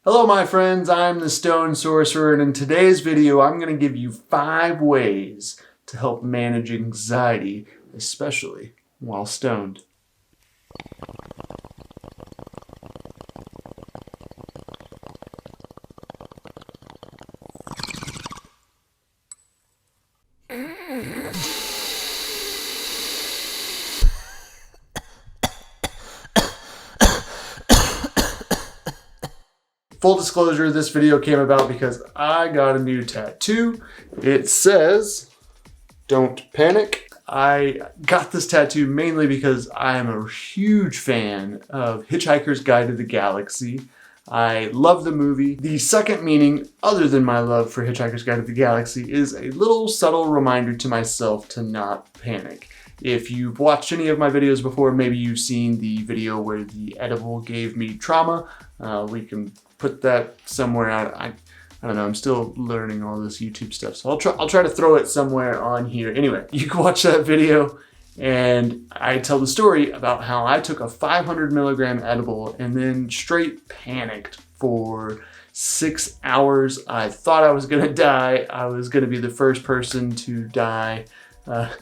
Hello my friends, I'm the Stone Sorcerer, and in today's video I'm going to give you 5 ways to help manage anxiety, especially while stoned. Full disclosure, this video came about because I got a new tattoo. It says, "Don't panic." I got this tattoo mainly because I am a huge fan of Hitchhiker's Guide to the Galaxy. I love the movie. The second meaning, other than my love for Hitchhiker's Guide to the Galaxy, is a little subtle reminder to myself to not panic. If you've watched any of my videos before, maybe you've seen the video where the edible gave me trauma. We can put that somewhere out. I don't know, I'm still learning all this YouTube stuff, so I'll try to throw it somewhere on here. Anyway, you can watch that video, and I tell the story about how I took a 500 milligram edible and then straight panicked for 6 hours. I thought I was gonna die. I was gonna be the first person to die.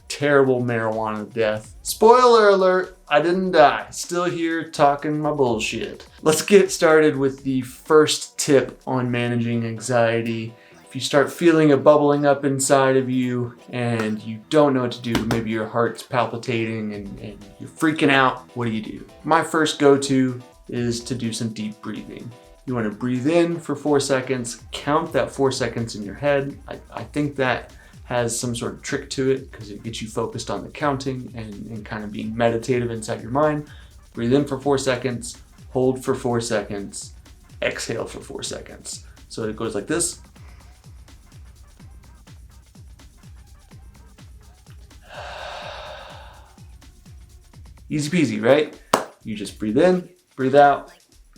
Terrible marijuana death. Spoiler alert, I didn't die. Still here talking my bullshit. Let's get started with the first tip on managing anxiety. If you start feeling it bubbling up inside of you and you don't know what to do, maybe your heart's palpitating and you're freaking out, what do? My first go-to is to do some deep breathing. You want to breathe in for 4 seconds, count that 4 seconds in your head. I think that has some sort of trick to it because it gets you focused on the counting and kind of being meditative inside your mind. Breathe in for 4 seconds, hold for 4 seconds, exhale for 4 seconds. So it goes like this. Easy peasy, right? You just breathe in, breathe out,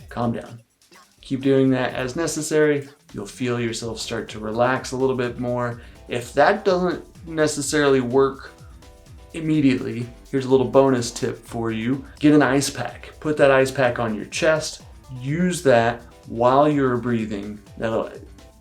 calm down. Keep doing that as necessary. You'll feel yourself start to relax a little bit more. If that doesn't necessarily work immediately, here's a little bonus tip for you. Get an ice pack. Put that ice pack on your chest. Use that while you're breathing. That'll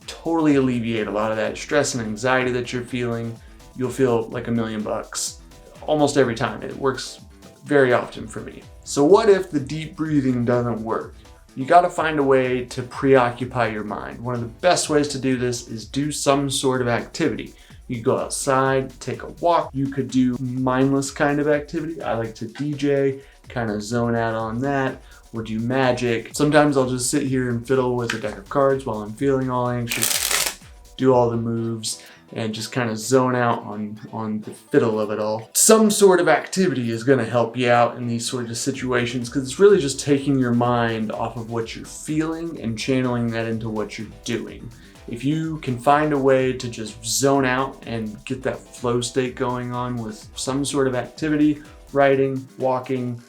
totally alleviate a lot of that stress and anxiety that you're feeling. You'll feel like $1,000,000 almost every time. It works very often for me. So what if the deep breathing doesn't work? You gotta find a way to preoccupy your mind. One of the best ways to do this is do some sort of activity. You could go outside, take a walk. You could do mindless kind of activity. I like to DJ, kind of zone out on that, or do magic. Sometimes I'll just sit here and fiddle with a deck of cards while I'm feeling all anxious, do all the moves, and just kind of zone out on the fiddle of it all. Some sort of activity is gonna help you out in these sort of situations because it's really just taking your mind off of what you're feeling and channeling that into what you're doing. If you can find a way to just zone out and get that flow state going on with some sort of activity, writing, walking,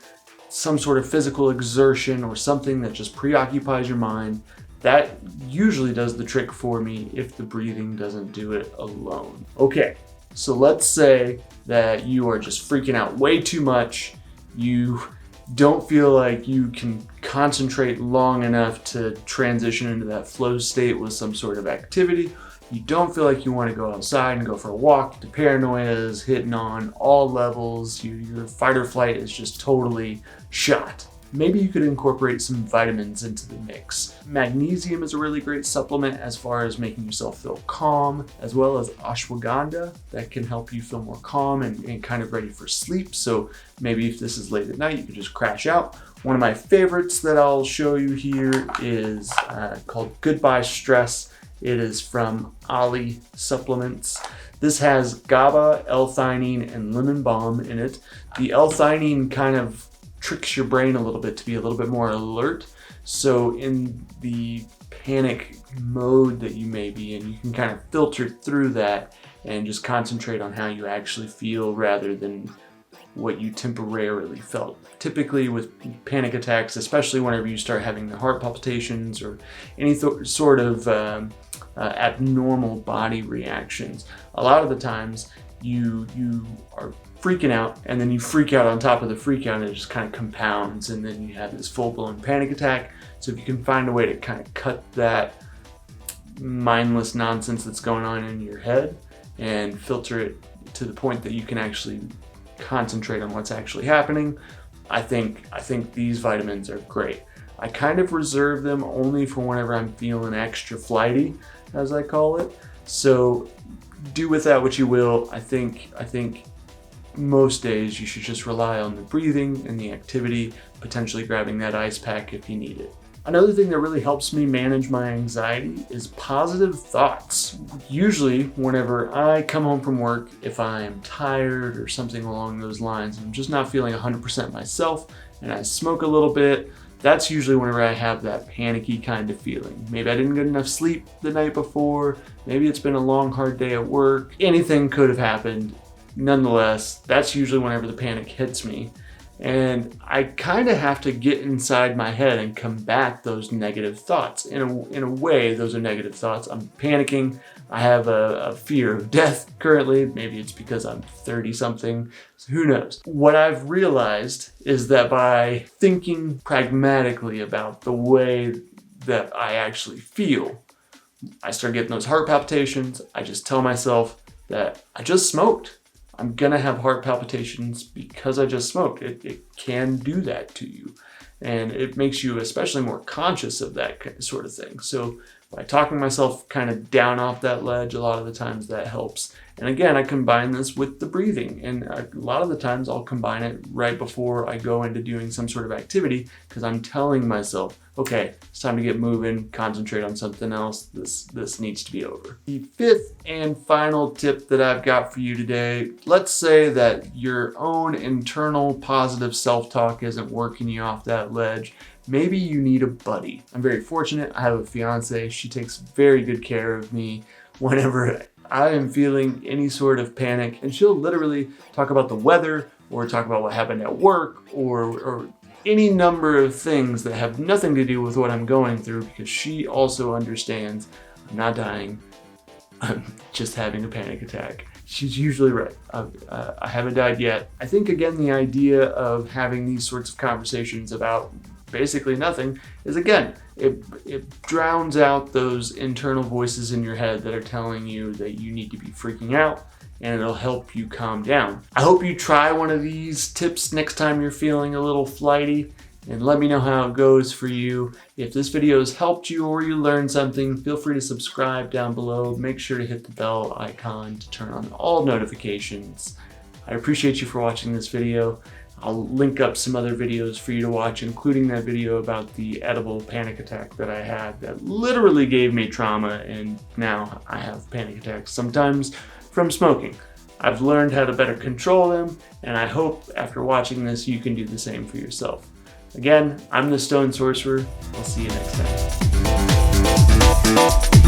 some sort of physical exertion or something that just preoccupies your mind, that usually does the trick for me if the breathing doesn't do it alone. Okay, so let's say that you are just freaking out way too much. You don't feel like you can concentrate long enough to transition into that flow state with some sort of activity. You don't feel like you want to go outside and go for a walk. The paranoia is hitting on all levels. Your fight or flight is just totally shot. Maybe you could incorporate some vitamins into the mix. Magnesium is a really great supplement as far as making yourself feel calm, as well as ashwagandha that can help you feel more calm and kind of ready for sleep. So maybe if this is late at night, you could just crash out. One of my favorites that I'll show you here is called Goodbye Stress. It is from Ali Supplements. This has GABA, L-theanine, and lemon balm in it. The L-theanine kind of tricks your brain a little bit to be a little bit more alert. So in the panic mode that you may be in, you can kind of filter through that and just concentrate on how you actually feel rather than what you temporarily felt. Typically with panic attacks, especially whenever you start having the heart palpitations or any sort of abnormal body reactions, a lot of the times you are freaking out, and then you freak out on top of the freak out, and it just kind of compounds, and then you have this full-blown panic attack. So if you can find a way to kind of cut that mindless nonsense that's going on in your head and filter it to the point that you can actually concentrate on what's actually happening, I think these vitamins are great. I kind of reserve them only for whenever I'm feeling extra flighty, as I call it. So do with that what you will. I think most days you should just rely on the breathing and the activity, potentially grabbing that ice pack if you need it. Another thing that really helps me manage my anxiety is positive thoughts. Usually whenever I come home from work, if I am tired or something along those lines, I'm just not feeling 100% myself, and I smoke a little bit, that's usually whenever I have that panicky kind of feeling. Maybe I didn't get enough sleep the night before, maybe it's been a long, hard day at work. Anything could have happened. Nonetheless, that's usually whenever the panic hits me. And I kind of have to get inside my head and combat those negative thoughts. In a way, those are negative thoughts. I'm panicking. I have a fear of death currently. Maybe it's because I'm 30 something. So who knows? What I've realized is that by thinking pragmatically about the way that I actually feel, I start getting those heart palpitations. I just tell myself that I just smoked. I'm gonna have heart palpitations because I just smoked. It can do that to you. And it makes you especially more conscious of that sort of thing. So by talking myself kind of down off that ledge, a lot of the times that helps. And again, I combine this with the breathing. And a lot of the times I'll combine it right before I go into doing some sort of activity, because I'm telling myself, okay, it's time to get moving, concentrate on something else. This needs to be over. The fifth and final tip that I've got for you today, let's say that your own internal positive self-talk isn't working you off that ledge. Maybe you need a buddy. I'm very fortunate. I have a fiance. She takes very good care of me whenever I am feeling any sort of panic, and she'll literally talk about the weather or talk about what happened at work or any number of things that have nothing to do with what I'm going through, because she also understands I'm not dying. I'm just having a panic attack. She's usually right. I haven't died yet. I think, again, the idea of having these sorts of conversations about basically nothing is, again, it drowns out those internal voices in your head that are telling you that you need to be freaking out, and it'll help you calm down. I hope you try one of these tips next time you're feeling a little flighty, and let me know how it goes for you. If this video has helped you or you learned something, feel free to subscribe down below. Make sure to hit the bell icon to turn on all notifications. I appreciate you for watching this video. I'll link up some other videos for you to watch, including that video about the edible panic attack that I had that literally gave me trauma, and now I have panic attacks, sometimes from smoking. I've learned how to better control them, and I hope after watching this you can do the same for yourself. Again, I'm the Stone Sorcerer. I'll see you next time.